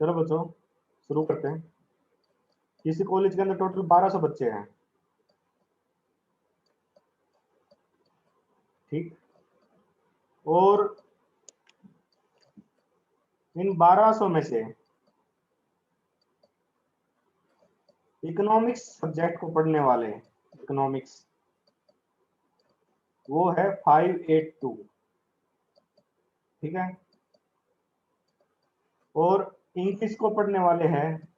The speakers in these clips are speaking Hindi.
चलो बच्चों शुरू करते हैं। किसी कॉलेज के अंदर टोटल 1200 बच्चे हैं, ठीक। और इन 1200 में से इकोनॉमिक्स सब्जेक्ट को पढ़ने वाले, इकोनॉमिक्स, वो है 582, ठीक है। और इंग्लिश को पढ़ने वाले हैं,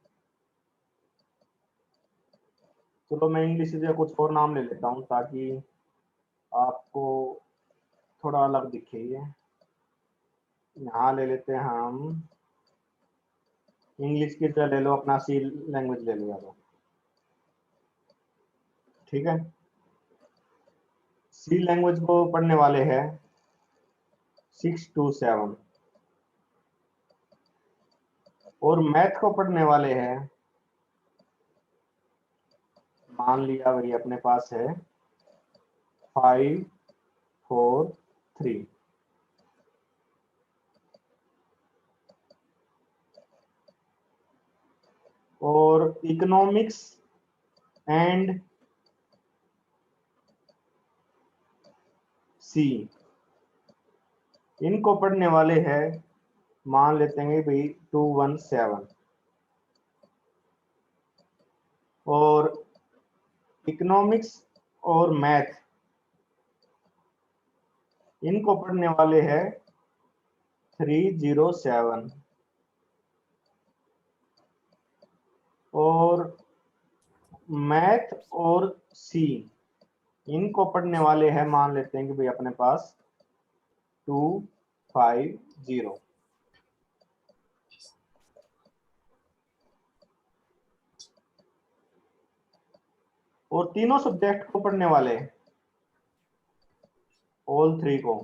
चलो मैं इंग्लिश से कुछ और नाम ले लेता हूं ताकि आपको थोड़ा अलग दिखे। ये यहाँ ले लेते हैं हम इंग्लिश की, जो ले लो अपना सी लैंग्वेज ले लिया तो, ठीक है। सी लैंग्वेज को पढ़ने वाले हैं 627, और मैथ को पढ़ने वाले हैं, मान लिया वही अपने पास है 543, और इकोनॉमिक्स एंड सी इनको पढ़ने वाले हैं, मान लेते हैं भाई 217, और इकोनॉमिक्स और मैथ इनको पढ़ने वाले हैं 307, और मैथ और सी इनको पढ़ने वाले हैं, मान लेते हैं कि भाई अपने पास 250, और तीनों सब्जेक्ट को पढ़ने वाले ऑल थ्री को,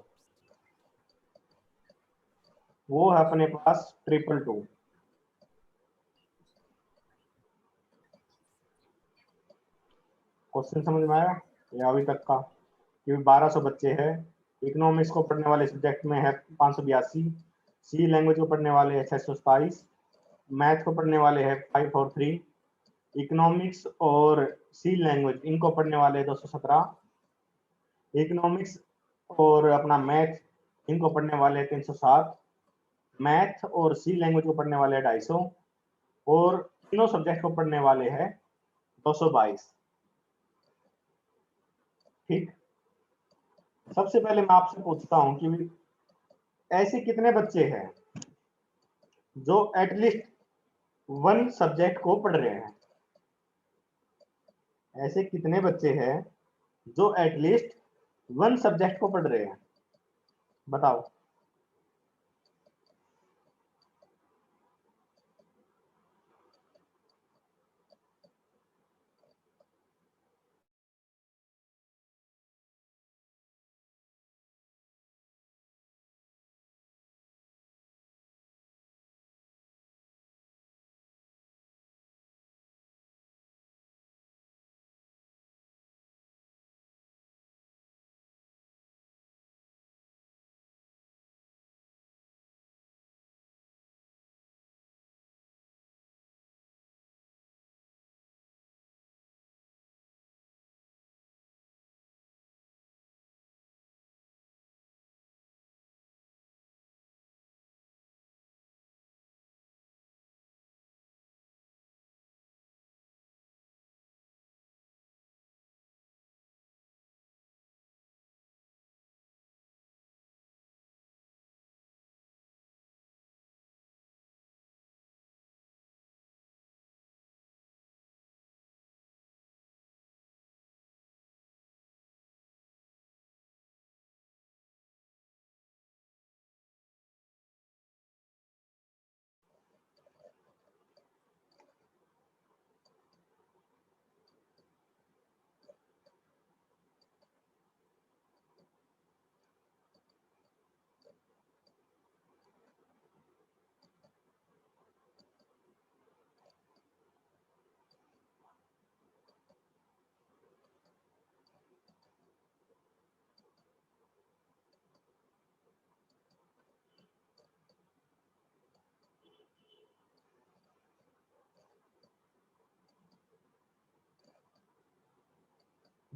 वो है अपने पास 222। क्वेश्चन समझ में आया या अभी तक का? क्योंकि 1200 बच्चे हैं, इकोनॉमिक्स को पढ़ने वाले सब्जेक्ट में है 582, सी लैंग्वेज को पढ़ने वाले हैं 627, मैथ को पढ़ने वाले हैं 543, इकोनॉमिक्स और सी लैंग्वेज इनको पढ़ने वाले 217, इकोनॉमिक्स और अपना मैथ इनको पढ़ने वाले 307, मैथ और सी लैंग्वेज को पढ़ने वाले 250, और तीनों सब्जेक्ट को पढ़ने वाले हैं 222, ठीक। सबसे पहले मैं आपसे पूछता हूं कि ऐसे कितने बच्चे हैं जो एटलीस्ट वन सब्जेक्ट को पढ़ रहे हैं? ऐसे कितने बच्चे हैं जो एटलीस्ट वन सब्जेक्ट को पढ़ रहे हैं? बताओ।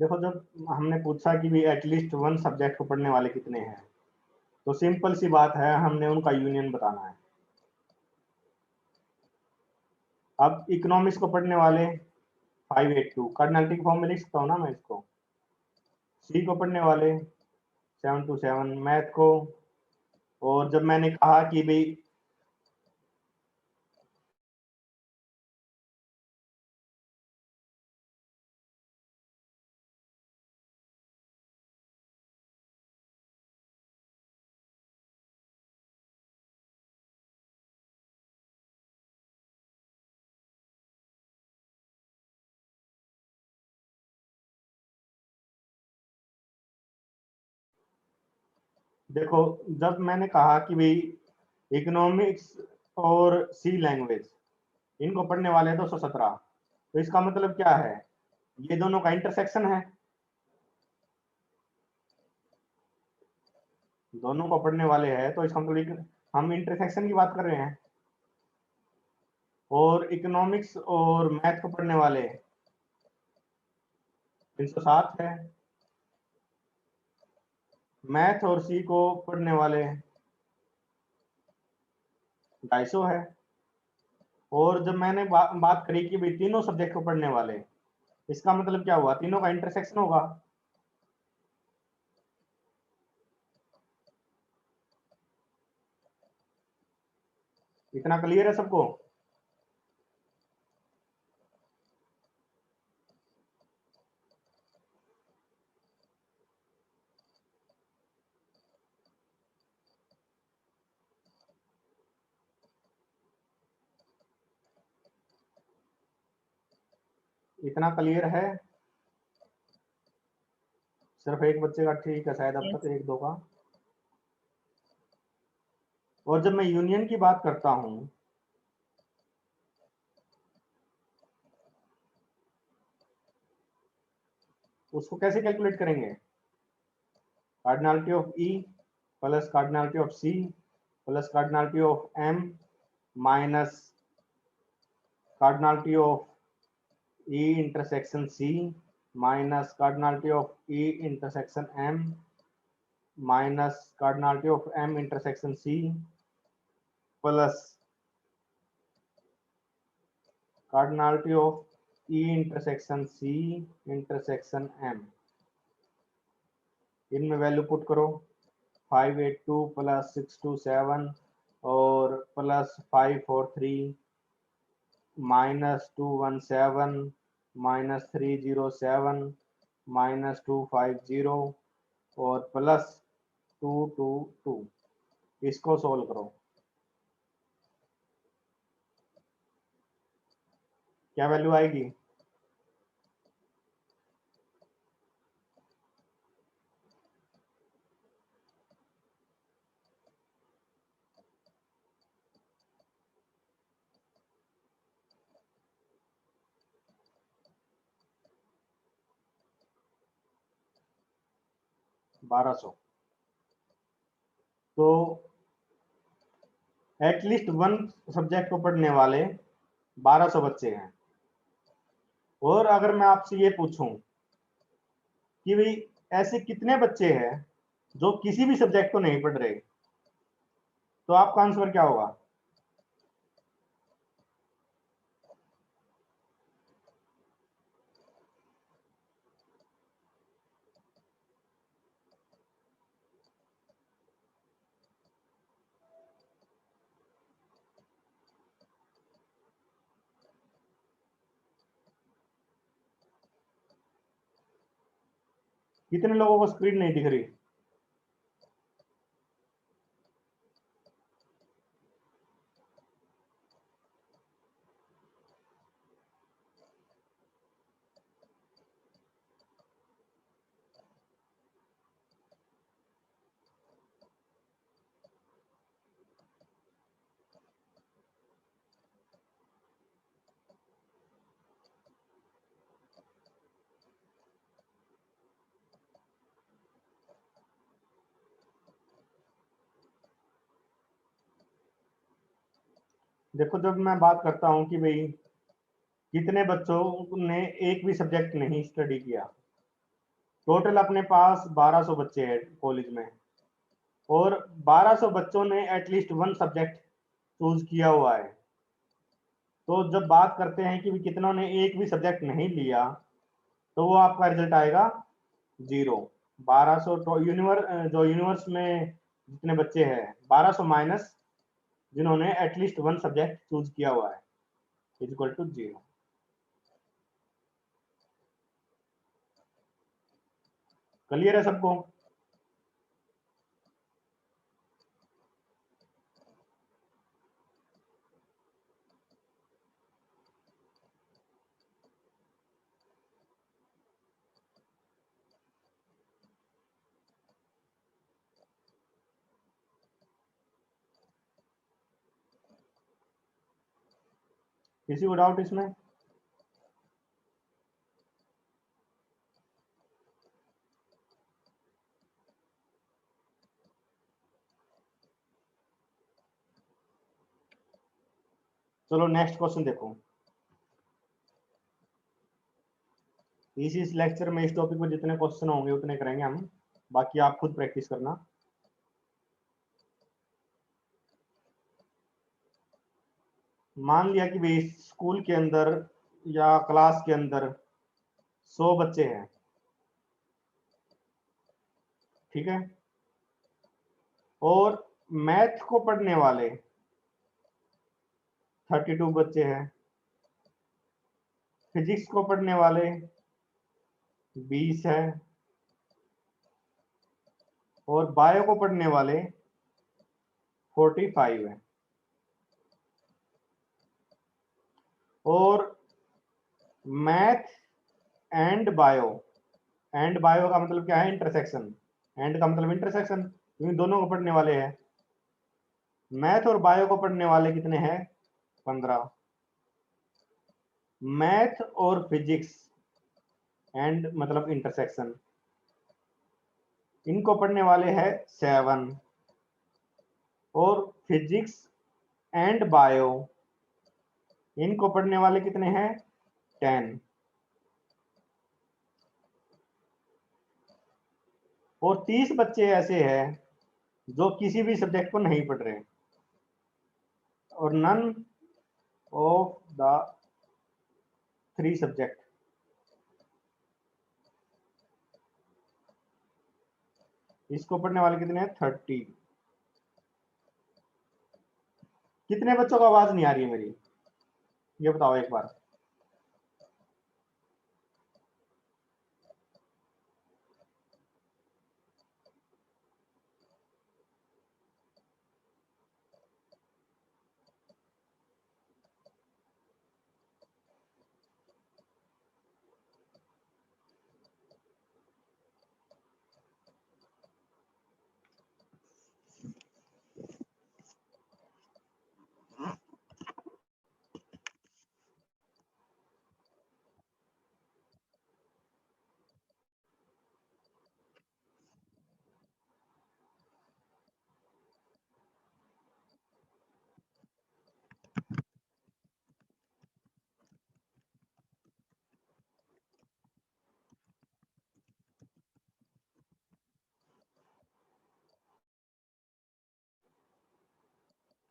देखो जब हमने पूछा कि भी एटलीस्ट वन सब्जेक्ट को पढ़ने वाले कितने हैं, तो सिंपल सी बात है, हमने उनका यूनियन बताना है। अब इकोनॉमिक्स को पढ़ने वाले 582 कार्डिनलिटी फॉर्म में लिख सकता हूँ ना मैं इसको। सी को पढ़ने वाले 727 मैथ को। और जब मैंने कहा कि भाई देखो, जब मैंने कहा कि भाई इकोनॉमिक्स और सी लैंग्वेज इनको पढ़ने वाले 217, तो इसका मतलब क्या है, ये दोनों का इंटरसेक्शन है। दोनों को पढ़ने वाले हैं तो इसका मतलब हम इंटरसेक्शन की बात कर रहे हैं। और इकोनॉमिक्स और मैथ को पढ़ने वाले 307 है। मैथ और सी को पढ़ने वाले 250 है। और जब मैंने बात करी कि भाई तीनों सब्जेक्ट को पढ़ने वाले, इसका मतलब क्या हुआ, तीनों का इंटरसेक्शन होगा। इतना क्लियर है सबको? इतना क्लियर है? सिर्फ एक बच्चे का ठीक है शायद अब तक, एक दो का। और जब मैं यूनियन की बात करता हूं, उसको कैसे कैलकुलेट करेंगे? Cardinality of E plus cardinality of C plus cardinality of M minus cardinality of E intersection C minus cardinality of E intersection M minus cardinality of M intersection C plus cardinality of E intersection C intersection M. इनमें वैल्यू पुट करो, 582 प्लस 627 और प्लस 543 माइनस 217 माइनस 307 माइनस 250 और प्लस 222। इसको सोल्व करो, क्या वैल्यू आएगी? बारह सौ। तो एटलीस्ट वन सब्जेक्ट को पढ़ने वाले 1200 बच्चे हैं। और अगर मैं आपसे ये पूछूं कि भाई ऐसे कितने बच्चे हैं जो किसी भी सब्जेक्ट को नहीं पढ़ रहे, तो आपका आंसर क्या होगा? कितने लोगों को स्क्रीन नहीं दिख रही? देखो, जब मैं बात करता हूं कि भाई कितने बच्चों ने एक भी सब्जेक्ट नहीं स्टडी किया, टोटल अपने पास 1200 बच्चे हैं कॉलेज में, और 1200 बच्चों ने एटलीस्ट वन सब्जेक्ट चूज किया हुआ है। तो जब बात करते हैं कि कितनों ने एक भी सब्जेक्ट नहीं लिया, तो वो आपका रिजल्ट आएगा 0। 1200 तो जो यूनिवर्स में जितने बच्चे हैं 1200 माइनस जिन्होंने एटलीस्ट वन सब्जेक्ट चूज किया हुआ है इज इक्वल टू 0। क्लियर है सबको? किसी को डाउट इसमें? चलो नेक्स्ट क्वेश्चन देखो। इस लेक्चर में इस टॉपिक पर जितने क्वेश्चन होंगे उतने करेंगे हम, बाकी आप खुद प्रैक्टिस करना। मान लिया कि भाई स्कूल के अंदर या क्लास के अंदर 100 बच्चे हैं, ठीक है, और मैथ को पढ़ने वाले 32 बच्चे हैं, फिजिक्स को पढ़ने वाले 20 है, और बायो को पढ़ने वाले 45 है। और मैथ एंड बायो का मतलब क्या है? इंटरसेक्शन। एंड का मतलब इंटरसेक्शन, क्योंकि दोनों को पढ़ने वाले हैं। मैथ और बायो को पढ़ने वाले कितने हैं? 15। मैथ और फिजिक्स एंड मतलब इंटरसेक्शन, इनको पढ़ने वाले हैं 7। और फिजिक्स एंड बायो इनको पढ़ने वाले कितने हैं? 10। और 30 बच्चे ऐसे हैं जो किसी भी सब्जेक्ट को नहीं पढ़ रहे, और नन ऑफ द 3 सब्जेक्ट। इसको पढ़ने वाले कितने हैं? 30। कितने बच्चों को आवाज नहीं आ रही है मेरी, ये बताओ एक बार।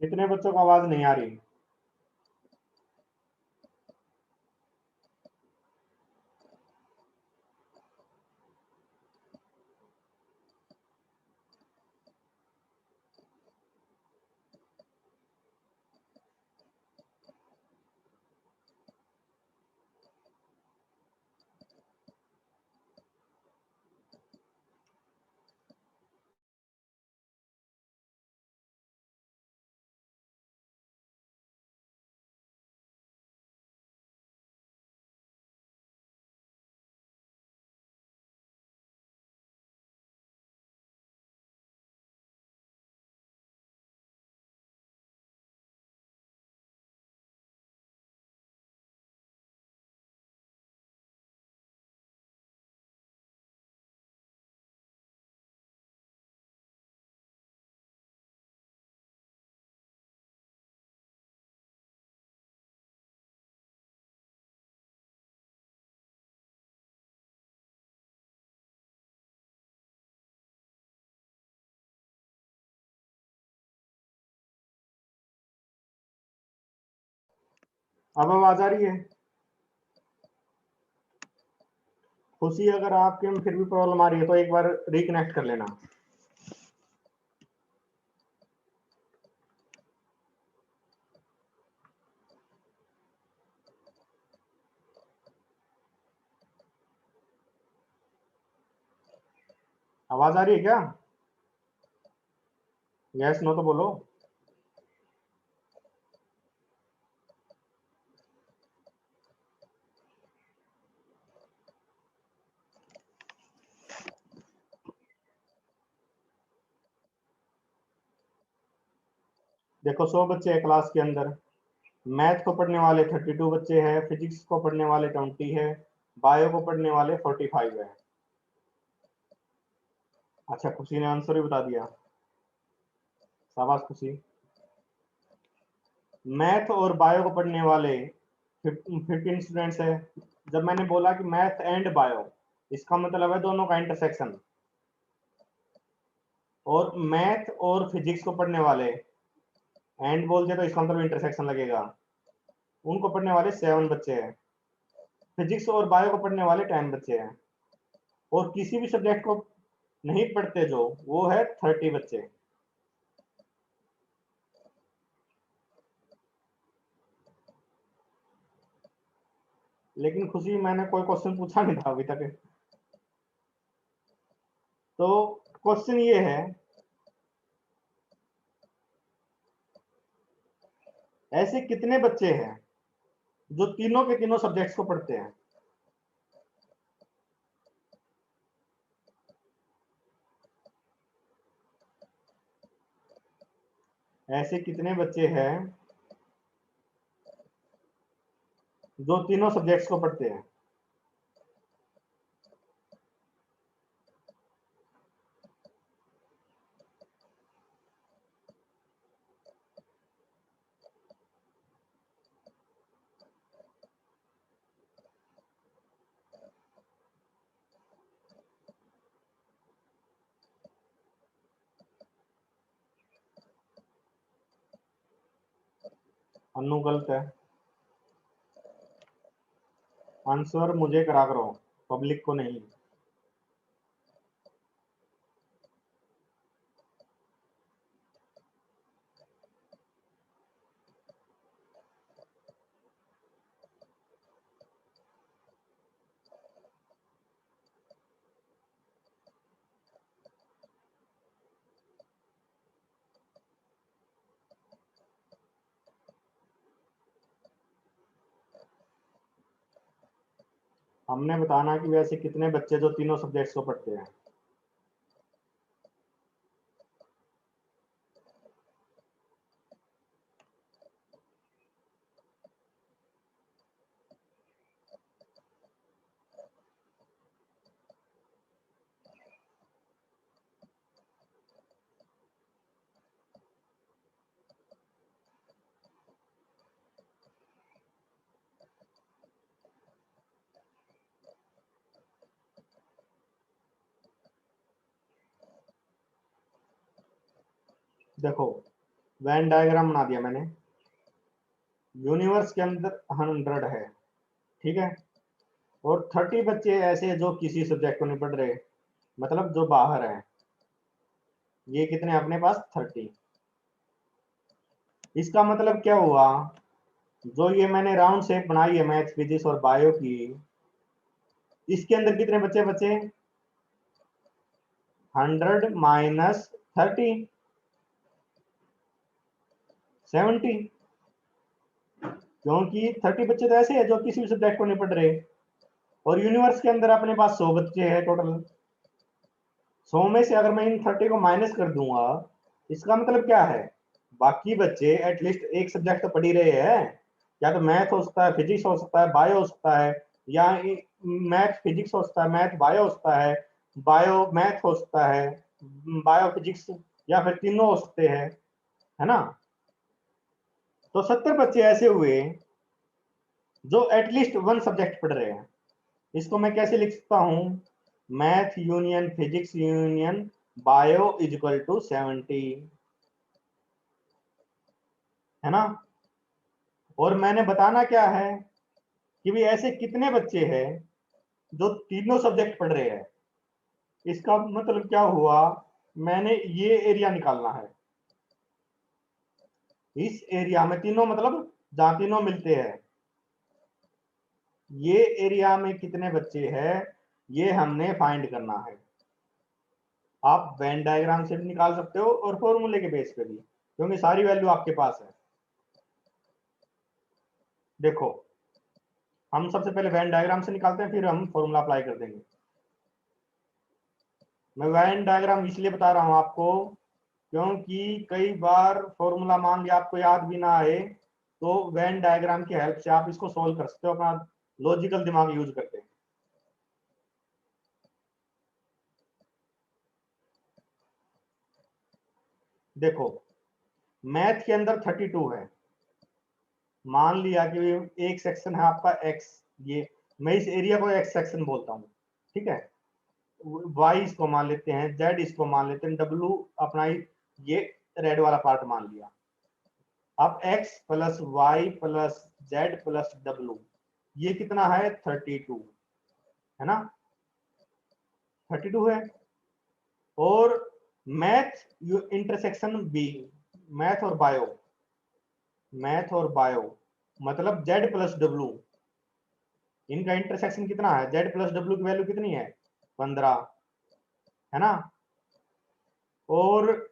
कितने बच्चों को आवाज नहीं आ रही? अब आवाज आ रही है? खुशी, अगर आपके में फिर भी प्रॉब्लम आ रही है तो एक बार रिकनेक्ट कर लेना। आवाज आ रही है क्या? यस नो तो बोलो। देखो 100 बच्चे हैं क्लास के अंदर, मैथ को पढ़ने वाले 32 बच्चे हैं, फिजिक्स को पढ़ने वाले 20 है, बायो को पढ़ने वाले 45 है। अच्छा, खुशी ने आंसर भी बता दिया, शाबाश खुशी। मैथ और बायो को पढ़ने वाले 15 स्टूडेंट्स है। जब मैंने बोला कि मैथ एंड बायो, इसका मतलब है दोनों का इंटरसेक्शन। और मैथ और फिजिक्स को पढ़ने वाले, एंड बोल दिया तो इसका मतलब इंटरसेक्शन लगेगा, उनको पढ़ने वाले 7 बच्चे हैं। फिजिक्स और बायो को पढ़ने वाले 10 बच्चे हैं। और किसी भी सब्जेक्ट को नहीं पढ़ते जो, वो है 30 बच्चे। लेकिन खुशी, मैंने कोई क्वेश्चन पूछा नहीं था अभी तक। तो क्वेश्चन ये है, ऐसे कितने बच्चे हैं जो तीनों के तीनों सब्जेक्ट्स को पढ़ते हैं? ऐसे कितने बच्चे हैं जो तीनों सब्जेक्ट्स को पढ़ते हैं? अन्नू गलत है, आंसर मुझे करा करो, पब्लिक को नहीं। हमने बताना कि वैसे कितने बच्चे जो तीनों सब्जेक्ट्स को पढ़ते हैं। देखो, वैन डायग्राम बना दिया मैंने। यूनिवर्स के अंदर 100 है, ठीक है, और 30 बच्चे ऐसे जो किसी सब्जेक्ट को नहीं पढ़ रहे, मतलब जो बाहर हैं। ये कितने अपने पास? 30। इसका मतलब क्या हुआ, जो ये मैंने राउंड शेप बनाई है मैथ फिजिक्स और बायो की, इसके अंदर कितने बच्चे बचे? 100 माइनस 30, 70। क्योंकि 30 बच्चे तो ऐसे हैं जो किसी भी सब्जेक्ट को नहीं पढ़ रहे, और यूनिवर्स के अंदर अपने पास 100 बच्चे हैं टोटल। 100 में से अगर मैं इन 30 को माइनस कर दूंगा, इसका मतलब क्या है, बाकी बच्चे एटलीस्ट एक सब्जेक्ट तो पढ़ ही रहे हैं। या तो मैथ हो सकता है, फिजिक्स हो सकता है, बायो हो सकता है, या मैथ फिजिक्स हो सकता है, मैथ बायो हो सकता है, बायो मैथ हो सकता है, बायो फिजिक्स, या फिर तीनों हो सकते हैं, है ना। तो 70 बच्चे ऐसे हुए जो एटलीस्ट वन सब्जेक्ट पढ़ रहे हैं। इसको मैं कैसे लिख सकता हूं, math union physics union bio is equal to 70, है ना। और मैंने बताना क्या है कि भी ऐसे कितने बच्चे हैं जो तीनों सब्जेक्ट पढ़ रहे हैं। इसका मतलब क्या हुआ, मैंने ये एरिया निकालना है। इस एरिया में तीनों मतलब जहां तीनों मिलते हैं, ये एरिया में कितने बच्चे हैं ये हमने फाइंड करना है। आप वेन डायग्राम से भी निकाल सकते हो और फॉर्मूले के बेस पे भी, क्योंकि सारी वैल्यू आपके पास है। देखो, हम सबसे पहले वेन डायग्राम से निकालते हैं, फिर हम फॉर्मूला अप्लाई कर देंगे। मैं वेन डायग्राम इसलिए बता रहा हूं आपको क्योंकि कई बार फॉर्मूला मान लिया आपको याद भी ना आए, तो वेन डायग्राम की हेल्प से आप इसको सोल्व कर सकते हो अपना लॉजिकल दिमाग यूज करके। देखो, मैथ के अंदर 32 है। मान लिया कि एक सेक्शन है आपका एक्स, ये मैं इस एरिया को एक्स सेक्शन बोलता हूँ, ठीक है। वाई इसको मान लेते हैं, जेड इसको मान लेते हैं, डब्लू अपना ये रेड वाला पार्ट मान लिया। अब x plus Y plus Z plus W, ये कितना है 32, है ना, 32 है। और मैथ इंटरसेक्शन बी, मैथ और बायो, मैथ और बायो मतलब जेड प्लस डब्लू, इनका इंटरसेक्शन कितना है, जेड प्लस डब्लू की वैल्यू कितनी है 15, है ना। और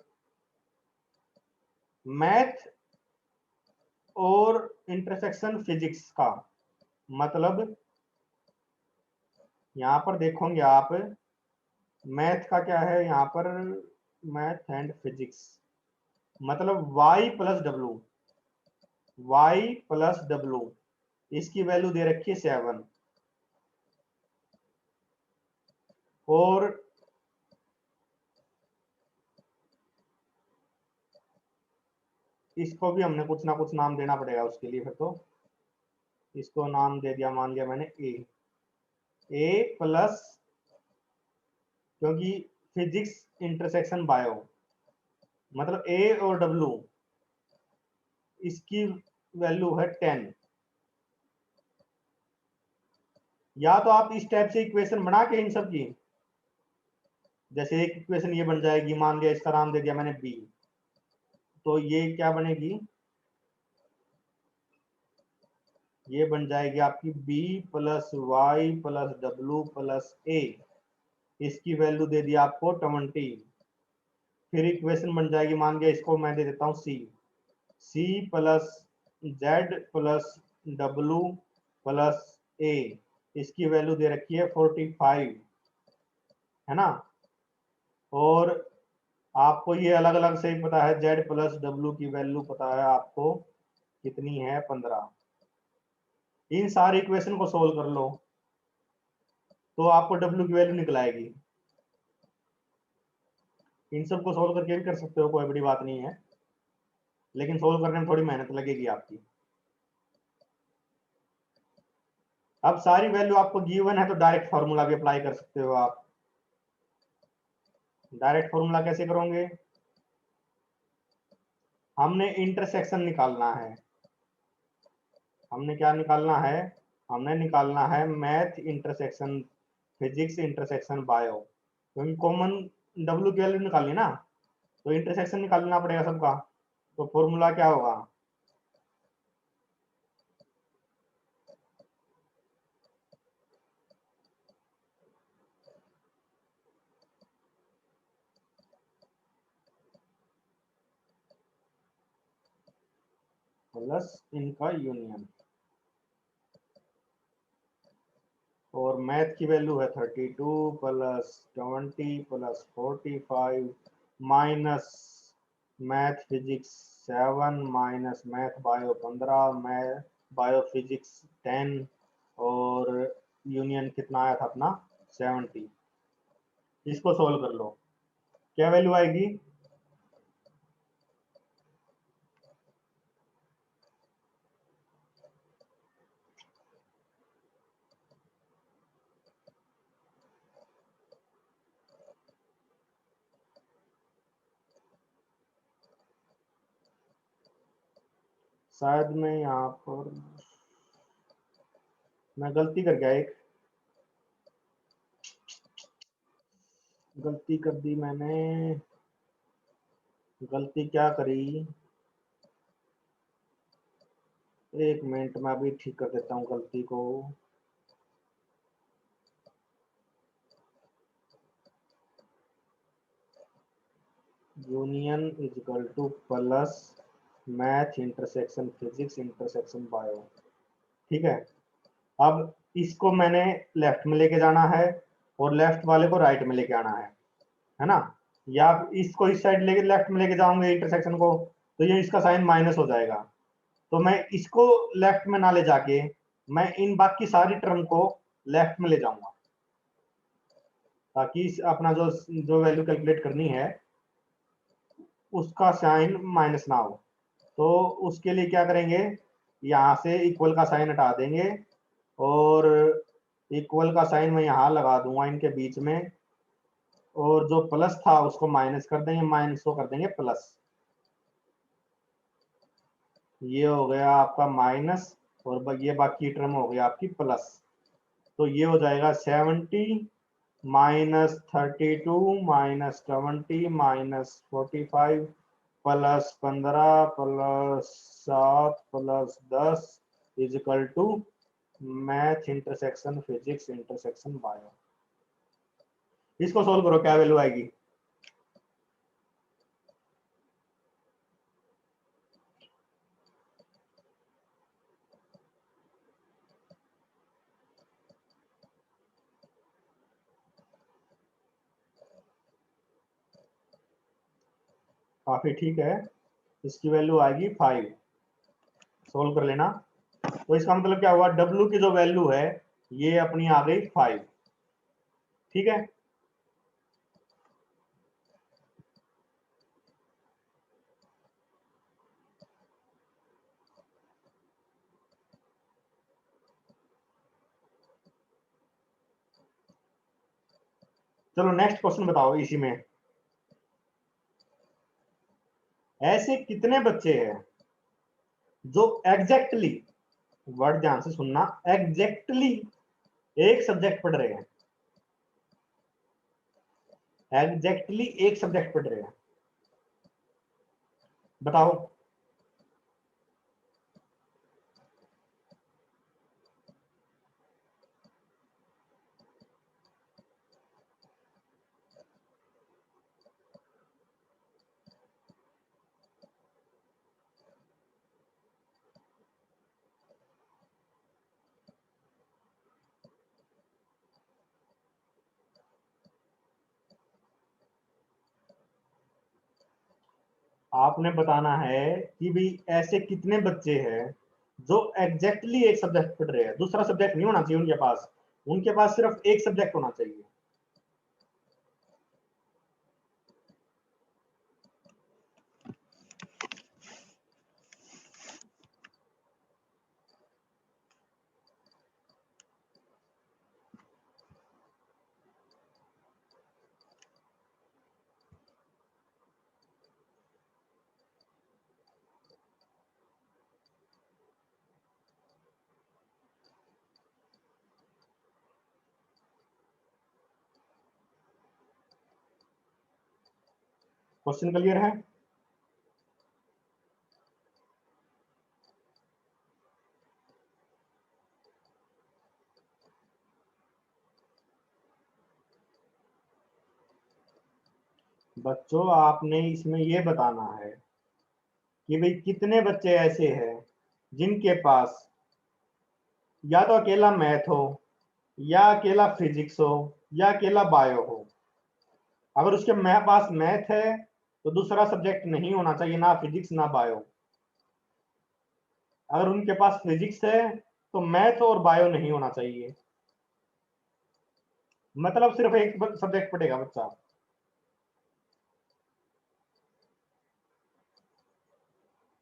मैथ और इंटरसेक्शन फिजिक्स का मतलब, यहां पर देखोगे आप, मैथ का क्या है यहाँ पर, मैथ एंड फिजिक्स मतलब y plus W, Y plus W, इसकी वैल्यू दे रखी है 7। और इसको भी हमने कुछ ना कुछ नाम देना पड़ेगा उसके लिए, फिर तो इसको नाम दे दिया, मान लिया मैंने ए प्लस, क्योंकि फिजिक्स इंटरसेक्शन बायो मतलब ए और डब्लू, इसकी वैल्यू है 10। या तो आप इस टाइप से इक्वेशन बना के इन सब की, जैसे एक इक्वेशन ये बन जाएगी, मान लिया इसका नाम दे दिया मैंने बी, तो ये क्या बनेगी, ये बन जाएगी आपकी b plus Y plus W plus A, इसकी वैल्यू दे दी आपको 20। फिर इक्वेशन बन जाएगी, मान लिया इसको मैं दे देता हूँ C plus Z plus W plus A, इसकी वैल्यू दे रखी है 45, है ना। और आपको ये अलग अलग से ही पता है, जेड प्लस डब्लू की वैल्यू पता है आपको कितनी है 15। इन सारे इक्वेशन को सोल्व कर लो तो आपको डब्लू की वैल्यू निकल आएगी। इन सब को सोल्व करके भी कर सकते हो, कोई बड़ी बात नहीं है, लेकिन सोल्व करने में थोड़ी मेहनत लगेगी आपकी। अब सारी वैल्यू आपको गिवन है तो डायरेक्ट फॉर्मूला भी अप्लाई कर सकते हो आप। डायरेक्ट फॉर्मूला कैसे करोगे, हमने इंटरसेक्शन निकालना है। हमने क्या निकालना है, हमने निकालना है math intersection physics intersection bio, क्योंकि कॉमन डब्ल्यू की वैल्यू निकालनी ना, तो इंटरसेक्शन निकालना पड़ेगा सबका। तो फॉर्मूला क्या होगा, प्लस इनका यूनियन, और मैथ की वैल्यू है 32 plus 20 plus 45 minus math physics 7 minus math bio 15, math bio physics 10, और यूनियन कितना आया था अपना 70। इसको सोल्व कर लो, क्या वैल्यू आएगी, शायद मैं यहाँ पर मैं गलती कर गया, एक गलती कर दी मैंने। गलती क्या करी, एक मिनट में अभी ठीक कर देता हूँ गलती को। Union is equal two plus math intersection physics intersection bio. ठीक है, अब इसको मैंने लेफ्ट में लेके जाना है और लेफ्ट वाले को राइट में लेके आना है ना। या इसको इस साइड लेके लेफ्ट में लेके जाऊंगे इंटरसेक्शन को, तो ये इसका साइन माइनस हो जाएगा। तो मैं इसको लेफ्ट में ना ले जाके मैं इन बाकी सारी टर्म को लेफ्ट में ले जाऊंगा, ताकि अपना जो जो वैल्यू कैलकुलेट करनी है उसका साइन माइनस ना हो। तो उसके लिए क्या करेंगे, यहाँ से इक्वल का साइन हटा देंगे और इक्वल का साइन मैं यहाँ लगा दूंगा इनके बीच में, और जो प्लस था उसको माइनस कर देंगे, माइनस को कर देंगे प्लस। ये हो गया आपका माइनस और ये बाकी टर्म हो गया आपकी प्लस। तो ये हो जाएगा 70 minus 32 minus 20 minus 45 plus 15 plus 7 plus 10 is equal to math intersection physics intersection bio. इसको सोल्व करो, क्या वैल्यू आएगी। काफी ठीक है, इसकी वैल्यू आएगी 5। सोल्व कर लेना। तो इसका मतलब क्या हुआ, W की जो वैल्यू है ये अपनी आ गई 5। ठीक है, चलो नेक्स्ट क्वेश्चन बताओ इसी में। ऐसे कितने बच्चे हैं जो एग्जैक्टली, वर्ड ध्यान से सुनना, एग्जैक्टली एक सब्जेक्ट पढ़ रहे हैं, एग्जैक्टली एक सब्जेक्ट पढ़ रहे हैं, बताओ। आपने बताना है कि भाई ऐसे कितने बच्चे हैं जो एग्जैक्टली एक सब्जेक्ट पढ़ रहे हैं, दूसरा सब्जेक्ट नहीं होना चाहिए उनके पास, उनके पास सिर्फ एक सब्जेक्ट होना चाहिए। क्वेश्चन क्लियर है। बच्चों आपने इसमें ये बताना है कि भाई कितने बच्चे ऐसे हैं जिनके पास या तो अकेला मैथ हो, या अकेला फिजिक्स हो, या अकेला बायो हो। अगर उसके पास मैथ है तो दूसरा सब्जेक्ट नहीं होना चाहिए, ना फिजिक्स ना बायो। अगर उनके पास फिजिक्स है तो मैथ और बायो नहीं होना चाहिए, मतलब सिर्फ एक सब्जेक्ट पढ़ेगा बच्चा।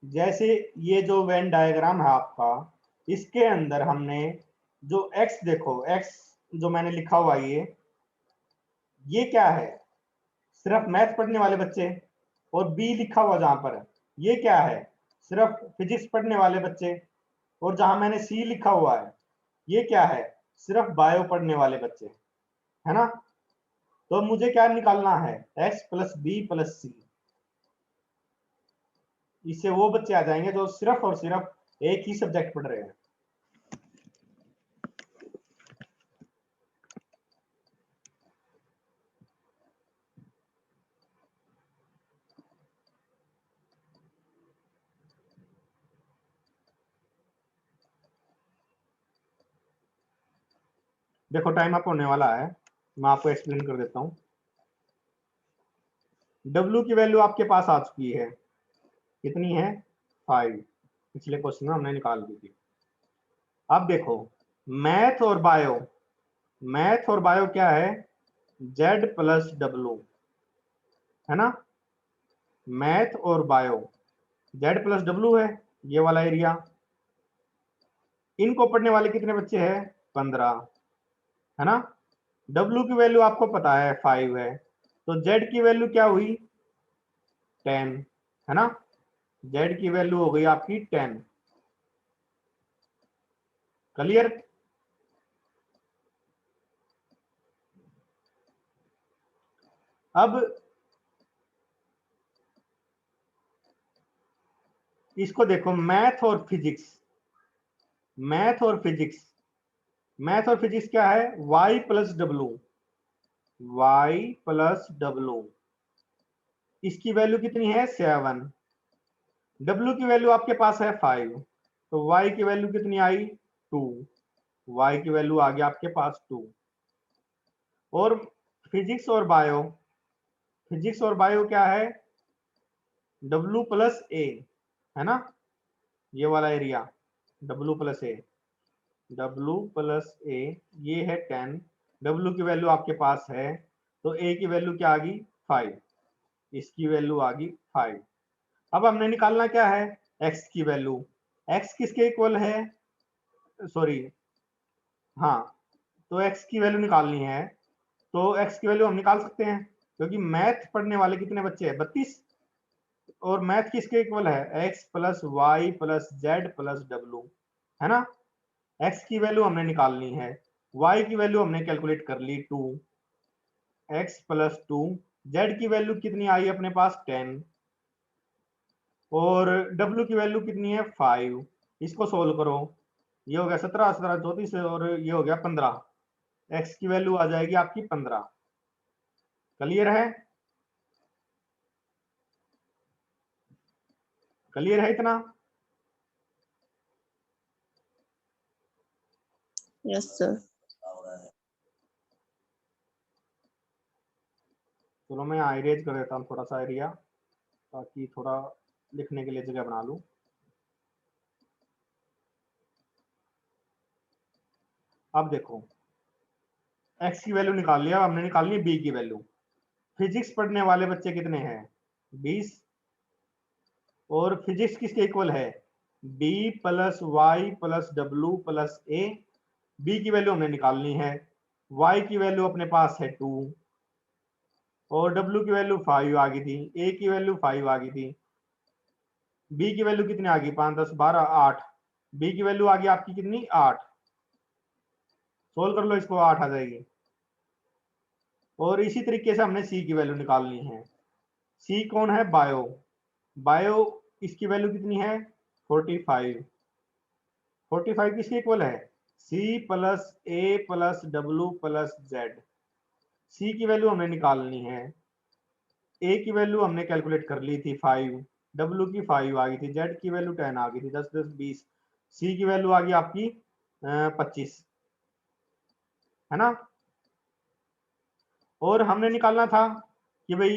जैसे ये जो वेन डायग्राम है आपका, इसके अंदर हमने जो x देखो, x जो मैंने लिखा हुआ ये क्या है, सिर्फ मैथ पढ़ने वाले बच्चे। और b लिखा हुआ जहां पर, ये क्या है, सिर्फ फिजिक्स पढ़ने वाले बच्चे, और जहां मैंने सी लिखा हुआ है ये क्या है, सिर्फ बायो पढ़ने वाले बच्चे, है ना। तो मुझे क्या निकालना है, x प्लस बी प्लस सी। इससे वो बच्चे आ जाएंगे जो सिर्फ और सिर्फ एक ही सब्जेक्ट पढ़ रहे हैं। देखो टाइम अप होने वाला है, मैं आपको एक्सप्लेन कर देता हूँ। W की वैल्यू आपके पास आ चुकी है, कितनी है 5, पिछले क्वेश्चन में हमने निकाल दी थी। अब देखो मैथ और बायो, मैथ और बायो क्या है, Z प्लस W, है ना। मैथ और बायो Z प्लस W है ये वाला एरिया। इनको पढ़ने वाले कितने बच्चे हैं, 15, है ना। W की वैल्यू आपको पता है 5 है, तो Z की वैल्यू क्या हुई 10, है ना। Z की वैल्यू हो गई आपकी 10। क्लियर। अब इसको देखो मैथ और फिजिक्स, मैथ और फिजिक्स, मैथ और फिजिक्स क्या है, y plus W, y plus W, इसकी वैल्यू कितनी है 7, w की वैल्यू आपके पास है 5, तो y की वैल्यू कितनी आई 2, y की वैल्यू आ गया आपके पास 2। और फिजिक्स और बायो, फिजिक्स और बायो क्या है, w प्लस ए, है ना, ये वाला एरिया w प्लस ए, w प्लस ए, ये है 10, w की वैल्यू आपके पास है, तो a की वैल्यू क्या आ गई 5, इसकी वैल्यू आ गई 5। अब हमने निकालना क्या है, x की वैल्यू, x किसके इक्वल है, सॉरी, हाँ, तो x की वैल्यू निकालनी है, तो x की वैल्यू हम निकाल सकते हैं, क्योंकि मैथ पढ़ने वाले कितने बच्चे हैं 32, और मैथ किसके इक्वल है, x plus Y plus Z plus W, है ना। x की वैल्यू हमने निकालनी है, y की वैल्यू हमने कैलकुलेट कर ली 2, x प्लस 2, z की वैल्यू कितनी आई अपने पास 10, और w की वैल्यू कितनी है 5। इसको सोल्व करो, ये हो गया 17 17 34, और ये हो गया 15, x की वैल्यू आ जाएगी आपकी 15। क्लियर है, क्लियर है इतना। Yes sir. चलो मैं इरेज कर देता हूँ थोड़ा सा एरिया, ताकि थोड़ा लिखने के लिए जगह बना लूं। अब देखो x की वैल्यू निकाल लिया, हमने निकालनी है b की वैल्यू। फिजिक्स पढ़ने वाले बच्चे कितने हैं 20, और फिजिक्स किसके इक्वल है, b plus Y plus W plus A. b की वैल्यू हमने निकालनी है, y की वैल्यू अपने पास है 2, और w की वैल्यू 5 आ गई थी, a की वैल्यू 5 आ गई थी, b की वैल्यू कितनी आ गई 5 10 12 8, b की वैल्यू आ गई आपकी कितनी 8, सोल्व कर लो इसको 8 आ जाएगी। और इसी तरीके से हमने सी की वैल्यू निकालनी है, सी कौन है, बायो, बायो इसकी वैल्यू कितनी है 45, 45 किसके इक्वल है, सी प्लस ए प्लस डब्लू प्लस जेड। सी की वैल्यू हमें निकालनी है, ए की वैल्यू हमने कैलकुलेट कर ली थी 5, डब्लू की 5 आ गई थी, जेड की वैल्यू 10 आ गई थी, 10 10 20, सी की वैल्यू आ गई आपकी 25, है ना। और हमने निकालना था कि भाई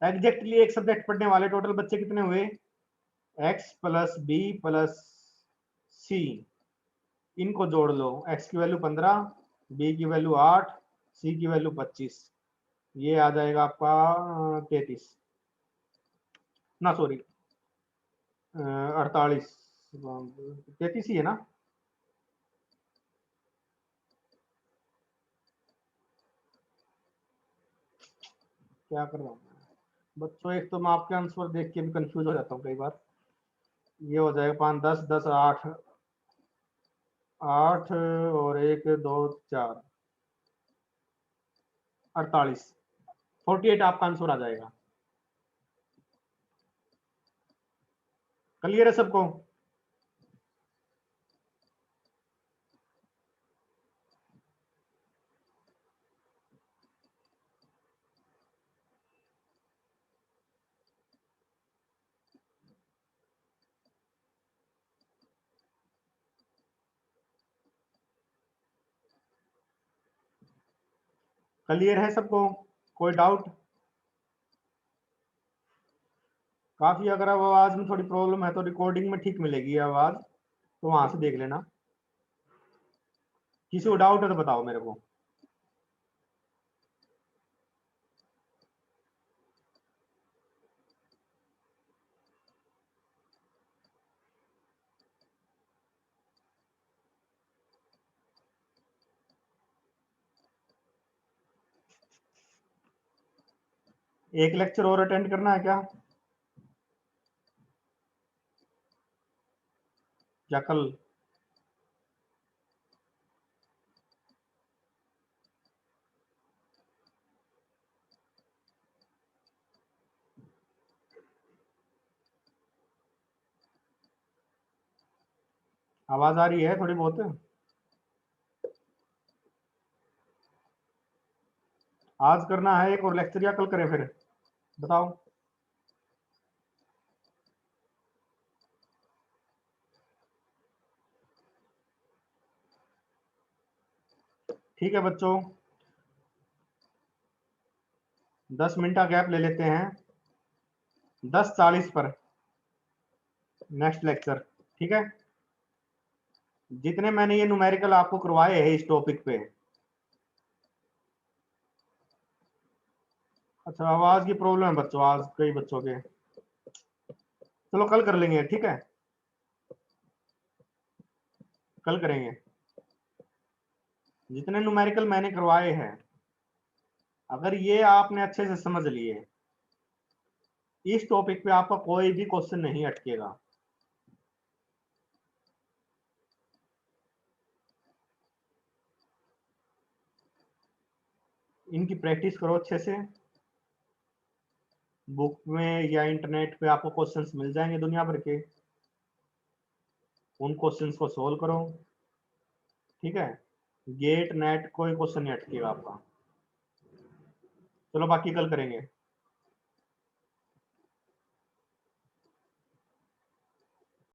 एग्जैक्टली एक सब्जेक्ट पढ़ने वाले टोटल बच्चे कितने हुए, x प्लस बी प्लस सी, इनको जोड़ लो, x की वैल्यू 15, b की वैल्यू 8, c की वैल्यू 25, ये आ जाएगा आपका 33, ना सॉरी 48, 33 ही है ना। क्या कर रहा हूँ बच्चों, एक तो मैं आपके आंसर देख के भी कंफ्यूज हो जाता हूँ कई बार। ये हो जाएगा 5 10 10 8 8 और 1 2 4 48 48 आपका आंसर आ जाएगा। क्लियर है सबको? क्लियर है सबको? कोई डाउट? काफी अगर आवाज में थोड़ी प्रॉब्लम है तो रिकॉर्डिंग में ठीक मिलेगी आवाज, तो वहां से देख लेना। किसी को डाउट है तो बताओ मेरे को। एक लेक्चर और अटेंड करना है क्या? या कल? आवाज आ रही है थोड़ी बहुत? आज करना है एक और लेक्चर या कल करें फिर? बताओ। ठीक है बच्चों, 10 मिनट का गैप ले लेते हैं। 10:40 पर नेक्स्ट लेक्चर, ठीक है? जितने मैंने ये न्यूमेरिकल आपको करवाए हैं इस टॉपिक पे। अच्छा, आवाज की प्रॉब्लम है बच्चों आज कई बच्चों के। चलो कल कर लेंगे, ठीक है? कल करेंगे। जितने न्यूमेरिकल मैंने करवाए हैं, अगर ये आपने अच्छे से समझ लिए, इस टॉपिक पे आपका कोई भी क्वेश्चन नहीं अटकेगा। इनकी प्रैक्टिस करो अच्छे से। बुक में या इंटरनेट पे आपको क्वेश्चंस मिल जाएंगे दुनिया भर के, उन क्वेश्चंस को सोल्व करो, ठीक है? गेट नेट कोई क्वेश्चन नहीं अटकेगा आपका। चलो बाकी कल करेंगे।